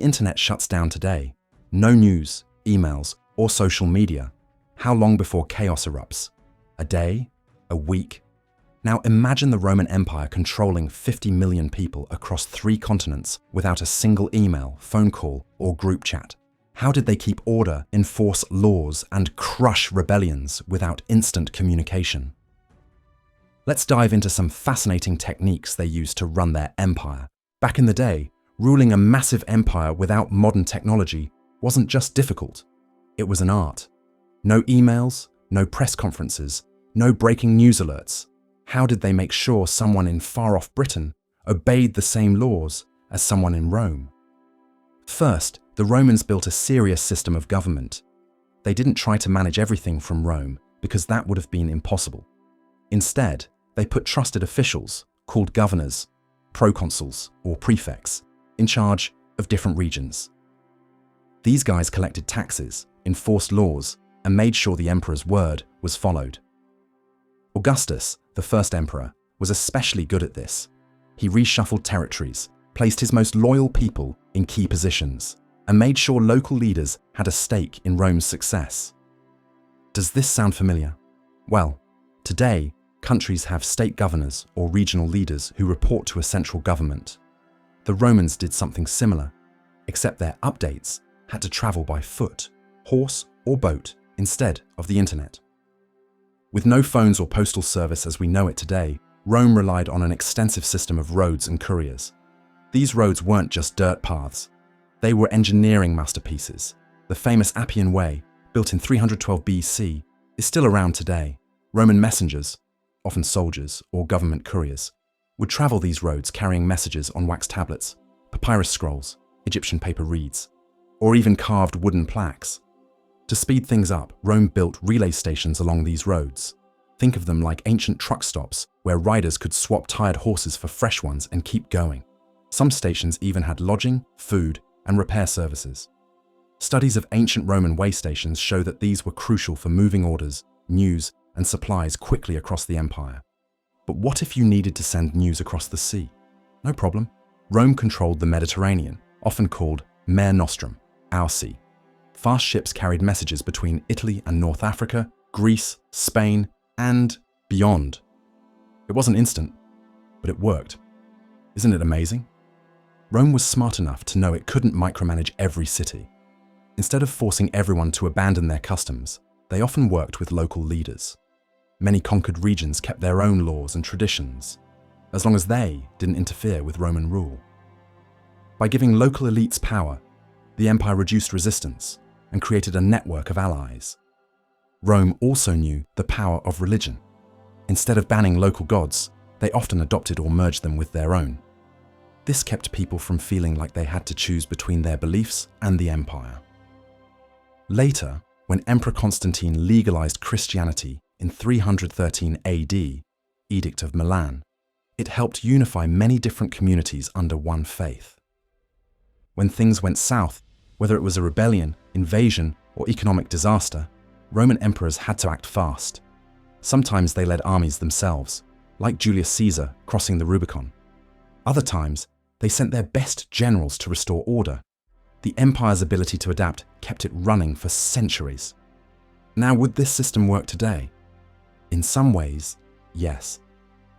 the internet shuts down today, no news, emails, or social media, how long before chaos erupts? A day? A week? Now imagine the Roman Empire controlling 50 million people across 3 continents without a single email, phone call, or group chat. How did they keep order, enforce laws, and crush rebellions without instant communication? Let's dive into some fascinating techniques they used to run their empire. Back in the day, ruling a massive empire without modern technology wasn't just difficult, it was an art. No emails, no press conferences, no breaking news alerts. How did they make sure someone in far-off Britain obeyed the same laws as someone in Rome? First, the Romans built a serious system of government. They didn't try to manage everything from Rome because that would have been impossible. Instead, they put trusted officials, called governors, proconsuls, or prefects, in charge of different regions. These guys collected taxes, enforced laws, and made sure the emperor's word was followed. Augustus, the first emperor, was especially good at this. He reshuffled territories, placed his most loyal people in key positions, and made sure local leaders had a stake in Rome's success. Does this sound familiar? Well, today, countries have state governors or regional leaders who report to a central government. The Romans did something similar, except their updates had to travel by foot, horse, or boat instead of the internet. With no phones or postal service as we know it today, Rome relied on an extensive system of roads and couriers. These roads weren't just dirt paths. They were engineering masterpieces. The famous Appian Way, built in 312 BC, is still around today. Roman messengers, often soldiers or government couriers, would travel these roads carrying messages on wax tablets, papyrus scrolls, Egyptian paper reeds, or even carved wooden plaques. To speed things up, Rome built relay stations along these roads. Think of them like ancient truck stops where riders could swap tired horses for fresh ones and keep going. Some stations even had lodging, food, and repair services. Studies of ancient Roman way stations show that these were crucial for moving orders, news, and supplies quickly across the empire. But what if you needed to send news across the sea? No problem. Rome controlled the Mediterranean, often called Mare Nostrum, our sea. Fast ships carried messages between Italy and North Africa, Greece, Spain, and beyond. It wasn't instant, but it worked. Isn't it amazing? Rome was smart enough to know it couldn't micromanage every city. Instead of forcing everyone to abandon their customs, they often worked with local leaders. Many conquered regions kept their own laws and traditions, as long as they didn't interfere with Roman rule. By giving local elites power, the empire reduced resistance and created a network of allies. Rome also knew the power of religion. Instead of banning local gods, they often adopted or merged them with their own. This kept people from feeling like they had to choose between their beliefs and the empire. Later, when Emperor Constantine legalized Christianity in 313 AD, Edict of Milan, it helped unify many different communities under one faith. When things went south, whether it was a rebellion, invasion, or economic disaster, Roman emperors had to act fast. Sometimes they led armies themselves, like Julius Caesar crossing the Rubicon. Other times, they sent their best generals to restore order. The empire's ability to adapt kept it running for centuries. Now, would this system work today? In some ways, yes.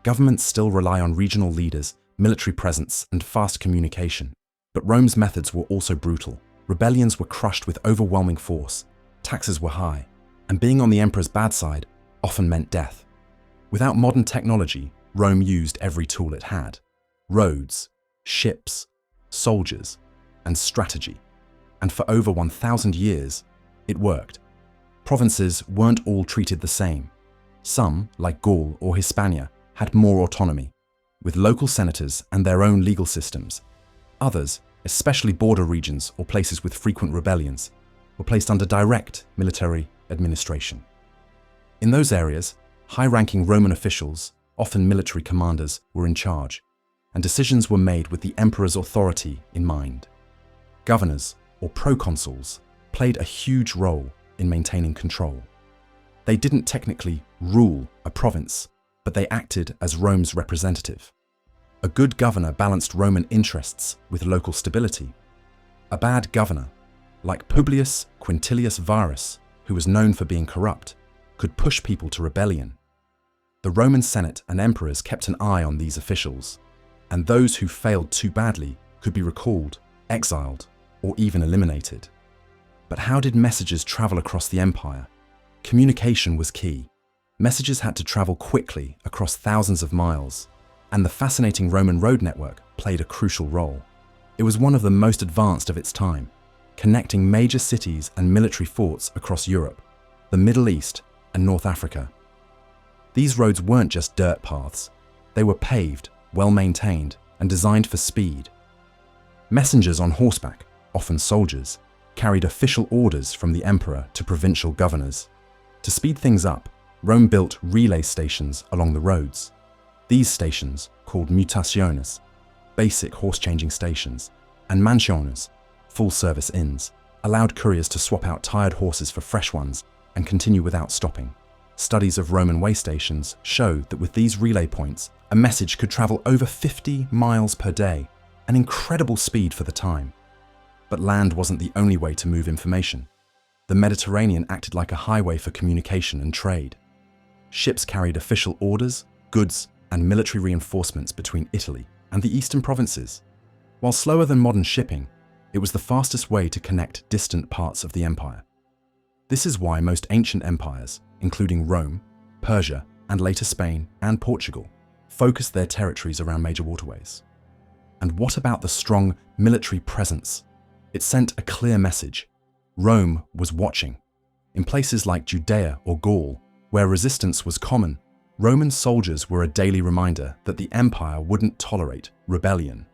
Governments still rely on regional leaders, military presence, and fast communication. But Rome's methods were also brutal. Rebellions were crushed with overwhelming force, taxes were high, and being on the emperor's bad side often meant death. Without modern technology, Rome used every tool it had: roads, ships, soldiers, and strategy. And for over 1,000 years, it worked. Provinces weren't all treated the same. Some, like Gaul or Hispania, had more autonomy, with local senators and their own legal systems. Others, especially border regions or places with frequent rebellions, were placed under direct military administration. In those areas, high-ranking Roman officials, often military commanders, were in charge, and decisions were made with the emperor's authority in mind. Governors, or proconsuls, played a huge role in maintaining control. They didn't technically rule a province, but they acted as Rome's representative. A good governor balanced Roman interests with local stability. A bad governor, like Publius Quintilius Varus, who was known for being corrupt, could push people to rebellion. The Roman Senate and emperors kept an eye on these officials, and those who failed too badly could be recalled, exiled, or even eliminated. But how did messages travel across the empire? Communication was key. Messages had to travel quickly across thousands of miles, and the fascinating Roman road network played a crucial role. It was one of the most advanced of its time, connecting major cities and military forts across Europe, the Middle East, and North Africa. These roads weren't just dirt paths. They were paved, well-maintained, and designed for speed. Messengers on horseback, often soldiers, carried official orders from the emperor to provincial governors. To speed things up, Rome built relay stations along the roads. These stations, called mutationes, basic horse-changing stations, and mansiones, full-service inns, allowed couriers to swap out tired horses for fresh ones and continue without stopping. Studies of Roman way stations show that with these relay points, a message could travel over 50 miles per day, an incredible speed for the time. But land wasn't the only way to move information. The Mediterranean acted like a highway for communication and trade. Ships carried official orders, goods, and military reinforcements between Italy and the eastern provinces. While slower than modern shipping, it was the fastest way to connect distant parts of the empire. This is why most ancient empires, including Rome, Persia, and later Spain and Portugal, focused their territories around major waterways. And what about the strong military presence? It sent a clear message. Rome was watching. In places like Judea or Gaul, where resistance was common, Roman soldiers were a daily reminder that the empire wouldn't tolerate rebellion.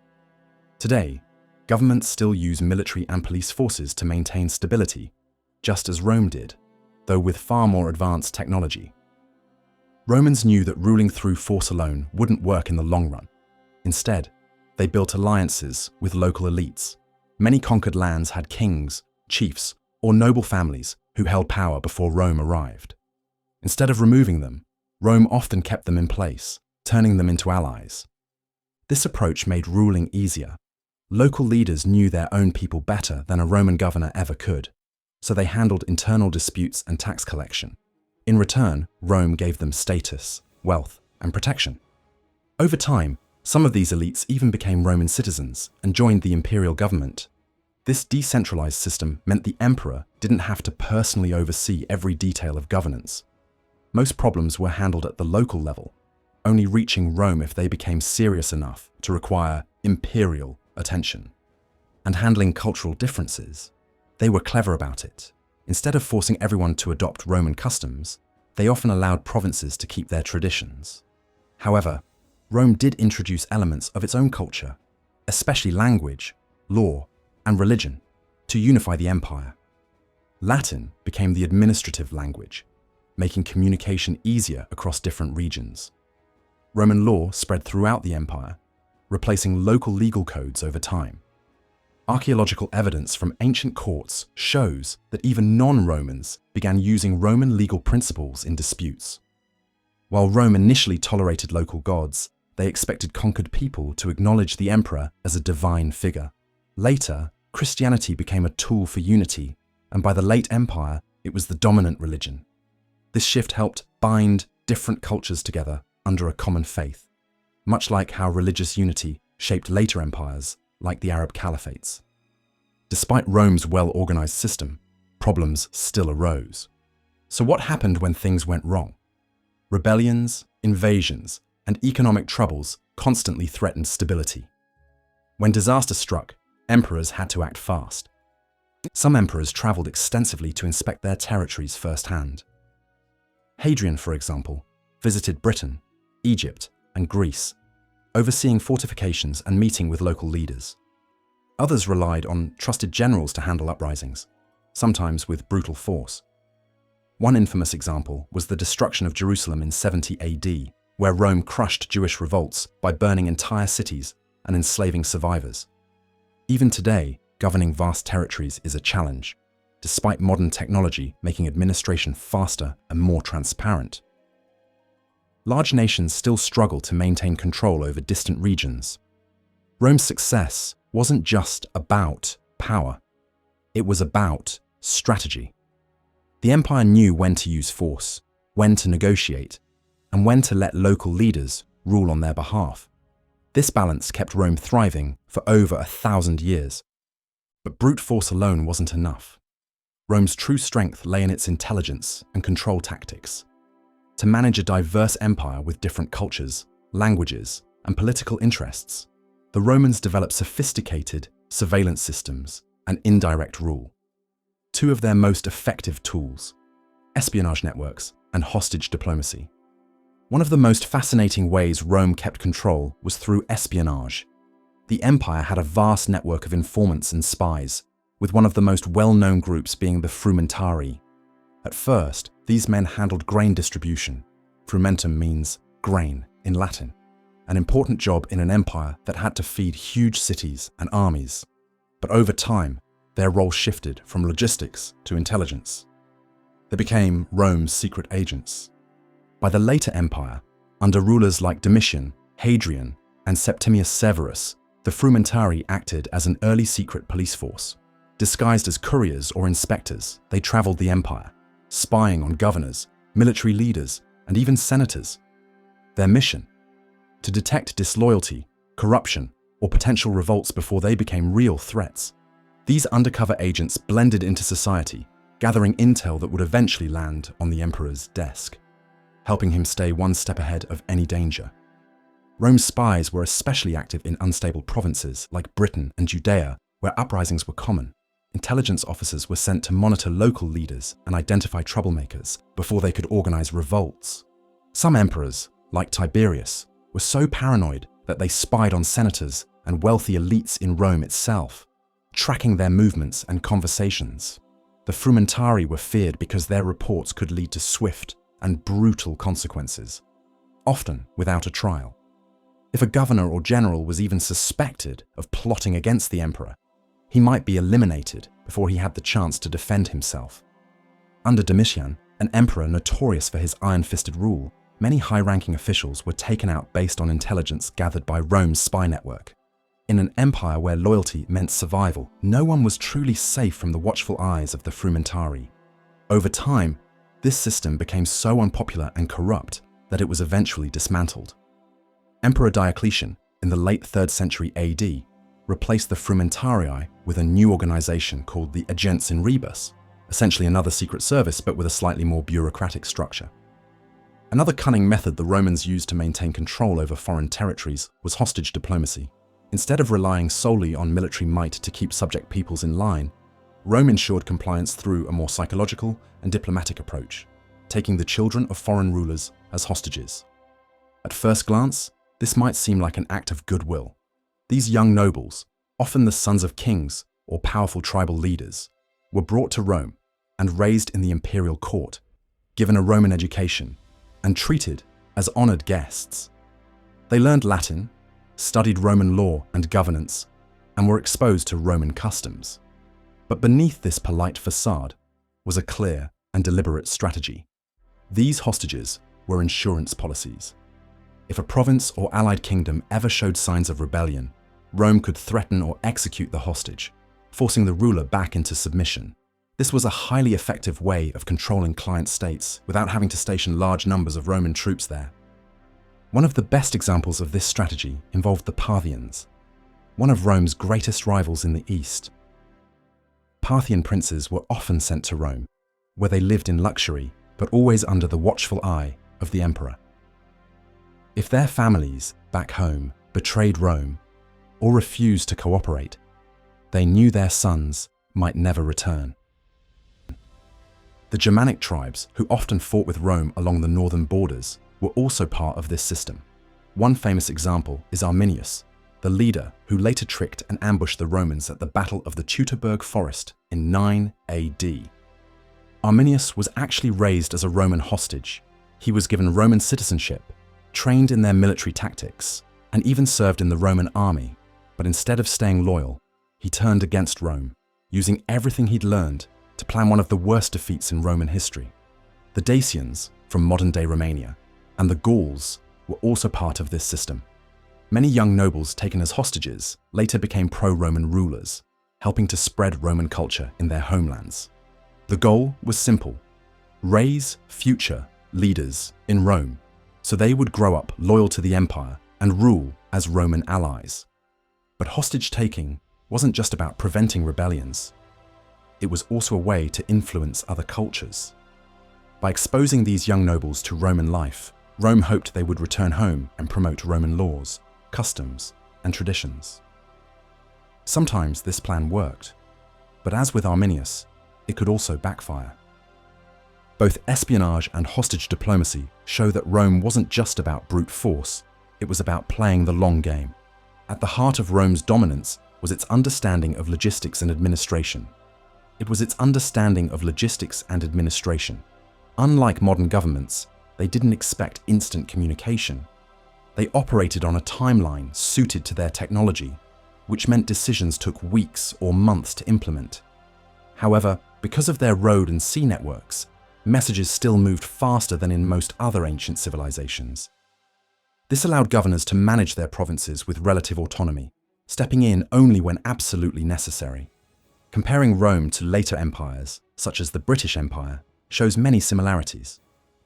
Today, governments still use military and police forces to maintain stability, just as Rome did, though with far more advanced technology. Romans knew that ruling through force alone wouldn't work in the long run. Instead, they built alliances with local elites. Many conquered lands had kings, chiefs, or noble families who held power before Rome arrived. Instead of removing them, Rome often kept them in place, turning them into allies. This approach made ruling easier. Local leaders knew their own people better than a Roman governor ever could, so they handled internal disputes and tax collection. In return, Rome gave them status, wealth, and protection. Over time, some of these elites even became Roman citizens and joined the imperial government. This decentralized system meant the emperor didn't have to personally oversee every detail of governance. Most problems were handled at the local level, only reaching Rome if they became serious enough to require imperial attention. And handling cultural differences, they were clever about it. Instead of forcing everyone to adopt Roman customs, they often allowed provinces to keep their traditions. However, Rome did introduce elements of its own culture, especially language, law, and religion, to unify the empire. Latin became the administrative language, making communication easier across different regions. Roman law spread throughout the empire, replacing local legal codes over time. Archaeological evidence from ancient courts shows that even non-Romans began using Roman legal principles in disputes. While Rome initially tolerated local gods, they expected conquered people to acknowledge the emperor as a divine figure. Later, Christianity became a tool for unity, and by the late empire, it was the dominant religion. This shift helped bind different cultures together under a common faith, much like how religious unity shaped later empires like the Arab caliphates. Despite Rome's well-organized system, problems still arose. So what happened when things went wrong? Rebellions, invasions, and economic troubles constantly threatened stability. When disaster struck, emperors had to act fast. Some emperors traveled extensively to inspect their territories firsthand. Hadrian, for example, visited Britain, Egypt, and Greece, overseeing fortifications and meeting with local leaders. Others relied on trusted generals to handle uprisings, sometimes with brutal force. One infamous example was the destruction of Jerusalem in 70 AD, where Rome crushed Jewish revolts by burning entire cities and enslaving survivors. Even today, governing vast territories is a challenge, despite modern technology making administration faster and more transparent. Large nations still struggle to maintain control over distant regions. Rome's success wasn't just about power. It was about strategy. The empire knew when to use force, when to negotiate, and when to let local leaders rule on their behalf. This balance kept Rome thriving for over 1,000 years. But brute force alone wasn't enough. Rome's true strength lay in its intelligence and control tactics. To manage a diverse empire with different cultures, languages, and political interests, the Romans developed sophisticated surveillance systems and indirect rule. Two of their most effective tools: espionage networks and hostage diplomacy. One of the most fascinating ways Rome kept control was through espionage. The empire had a vast network of informants and spies, with one of the most well-known groups being the frumentari. At first, these men handled grain distribution. Frumentum means grain in Latin, an important job in an empire that had to feed huge cities and armies. But over time, their role shifted from logistics to intelligence. They became Rome's secret agents. By the later empire, under rulers like Domitian, Hadrian, and Septimius Severus, the frumentari acted as an early secret police force. Disguised as couriers or inspectors, they traveled the empire, spying on governors, military leaders, and even senators. Their mission? To detect disloyalty, corruption, or potential revolts before they became real threats. These undercover agents blended into society, gathering intel that would eventually land on the emperor's desk, helping him stay one step ahead of any danger. Rome's spies were especially active in unstable provinces like Britain and Judea, where uprisings were common. Intelligence officers were sent to monitor local leaders and identify troublemakers before they could organize revolts. Some emperors, like Tiberius, were so paranoid that they spied on senators and wealthy elites in Rome itself, tracking their movements and conversations. The frumentari were feared because their reports could lead to swift and brutal consequences, often without a trial. If a governor or general was even suspected of plotting against the emperor, he might be eliminated before he had the chance to defend himself. Under Domitian, an emperor notorious for his iron-fisted rule, many high-ranking officials were taken out based on intelligence gathered by Rome's spy network. In an empire where loyalty meant survival, no one was truly safe from the watchful eyes of the frumentari. Over time, this system became so unpopular and corrupt that it was eventually dismantled. Emperor Diocletian, in the late 3rd century AD, replaced the frumentarii with a new organization called the Agents in Rebus, essentially another secret service but with a slightly more bureaucratic structure. Another cunning method the Romans used to maintain control over foreign territories was hostage diplomacy. Instead of relying solely on military might to keep subject peoples in line, Rome ensured compliance through a more psychological and diplomatic approach, taking the children of foreign rulers as hostages. At first glance, this might seem like an act of goodwill. These young nobles, often the sons of kings or powerful tribal leaders, were brought to Rome and raised in the imperial court, given a Roman education, and treated as honored guests. They learned Latin, studied Roman law and governance, and were exposed to Roman customs. But beneath this polite facade was a clear and deliberate strategy. These hostages were insurance policies. If a province or allied kingdom ever showed signs of rebellion, Rome could threaten or execute the hostage, forcing the ruler back into submission. This was a highly effective way of controlling client states without having to station large numbers of Roman troops there. One of the best examples of this strategy involved the Parthians, one of Rome's greatest rivals in the East. Parthian princes were often sent to Rome, where they lived in luxury, but always under the watchful eye of the emperor. If their families, back home, betrayed Rome or refused to cooperate, they knew their sons might never return. The Germanic tribes, who often fought with Rome along the northern borders, were also part of this system. One famous example is Arminius, the leader who later tricked and ambushed the Romans at the Battle of the Teutoburg Forest in 9 AD. Arminius was actually raised as a Roman hostage. He was given Roman citizenship, trained in their military tactics, and even served in the Roman army. But instead of staying loyal, he turned against Rome, using everything he'd learned to plan one of the worst defeats in Roman history. The Dacians, from modern-day Romania, and the Gauls were also part of this system. Many young nobles taken as hostages later became pro-Roman rulers, helping to spread Roman culture in their homelands. The goal was simple: raise future leaders in Rome so they would grow up loyal to the empire and rule as Roman allies. But hostage-taking wasn't just about preventing rebellions. It was also a way to influence other cultures. By exposing these young nobles to Roman life, Rome hoped they would return home and promote Roman laws, customs, and traditions. Sometimes this plan worked, but as with Arminius, it could also backfire. Both espionage and hostage diplomacy show that Rome wasn't just about brute force, it was about playing the long game. At the heart of Rome's dominance was its understanding of logistics and administration. Unlike modern governments, they didn't expect instant communication. They operated on a timeline suited to their technology, which meant decisions took weeks or months to implement. However, because of their road and sea networks, messages still moved faster than in most other ancient civilizations. This allowed governors to manage their provinces with relative autonomy, stepping in only when absolutely necessary. Comparing Rome to later empires, such as the British Empire, shows many similarities.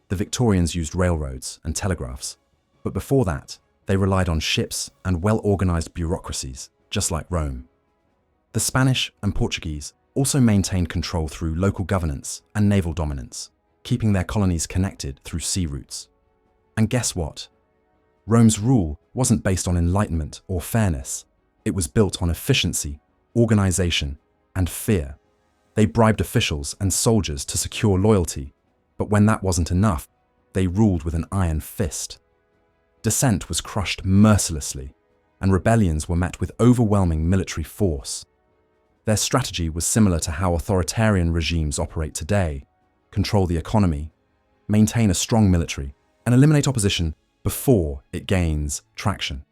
The Victorians used railroads and telegraphs, but before that, they relied on ships and well-organized bureaucracies, just like Rome. The Spanish and Portuguese also maintained control through local governance and naval dominance, keeping their colonies connected through sea routes. And guess what? Rome's rule wasn't based on enlightenment or fairness. It was built on efficiency, organization, and fear. They bribed officials and soldiers to secure loyalty, but when that wasn't enough, they ruled with an iron fist. Dissent was crushed mercilessly, and rebellions were met with overwhelming military force. Their strategy was similar to how authoritarian regimes operate today: control the economy, maintain a strong military, and eliminate opposition before it gains traction.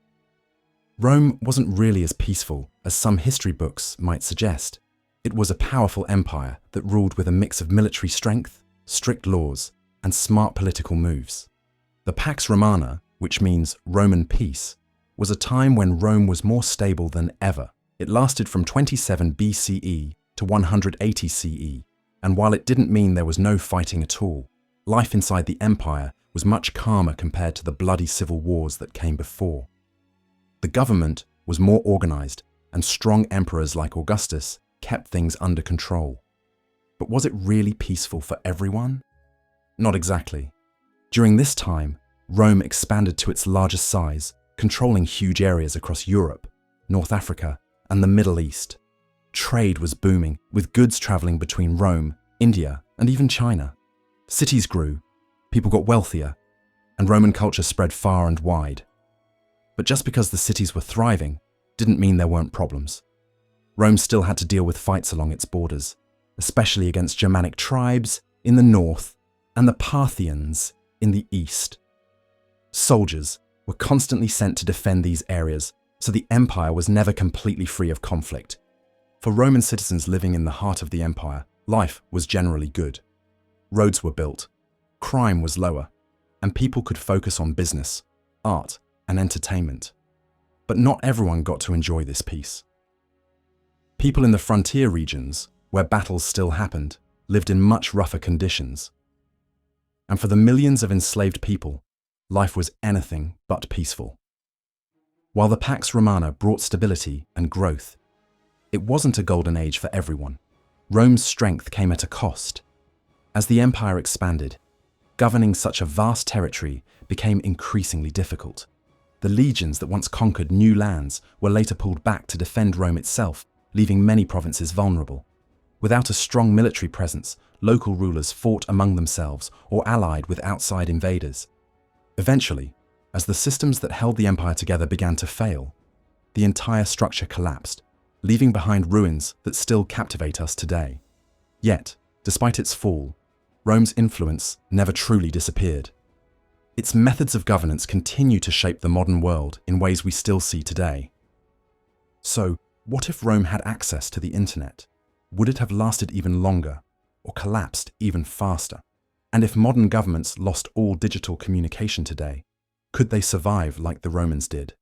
Rome wasn't really as peaceful as some history books might suggest. It was a powerful empire that ruled with a mix of military strength, strict laws, and smart political moves. The Pax Romana, which means Roman peace, was a time when Rome was more stable than ever. It lasted from 27 BCE to 180 CE, and while it didn't mean there was no fighting at all, life inside the empire was much calmer compared to the bloody civil wars that came before. The government was more organized, and strong emperors like Augustus kept things under control. But was it really peaceful for everyone? Not exactly. During this time, Rome expanded to its largest size, controlling huge areas across Europe, North Africa, and the Middle East. Trade was booming, with goods traveling between Rome, India, and even China. Cities grew, people got wealthier, and Roman culture spread far and wide. But just because the cities were thriving didn't mean there weren't problems. Rome still had to deal with fights along its borders, especially against Germanic tribes in the north and the Parthians in the east. Soldiers were constantly sent to defend these areas, so the empire was never completely free of conflict. For Roman citizens living in the heart of the empire, life was generally good. Roads were built, crime was lower, and people could focus on business, art, and entertainment. But not everyone got to enjoy this peace. People in the frontier regions, where battles still happened, lived in much rougher conditions. And for the millions of enslaved people, life was anything but peaceful. While the Pax Romana brought stability and growth, it wasn't a golden age for everyone. Rome's strength came at a cost. As the empire expanded, governing such a vast territory became increasingly difficult. The legions that once conquered new lands were later pulled back to defend Rome itself, leaving many provinces vulnerable. Without a strong military presence, local rulers fought among themselves or allied with outside invaders. Eventually, as the systems that held the empire together began to fail, the entire structure collapsed, leaving behind ruins that still captivate us today. Yet, despite its fall, Rome's influence never truly disappeared. Its methods of governance continue to shape the modern world in ways we still see today. So, what if Rome had access to the internet? Would it have lasted even longer, or collapsed even faster? And if modern governments lost all digital communication today, could they survive like the Romans did?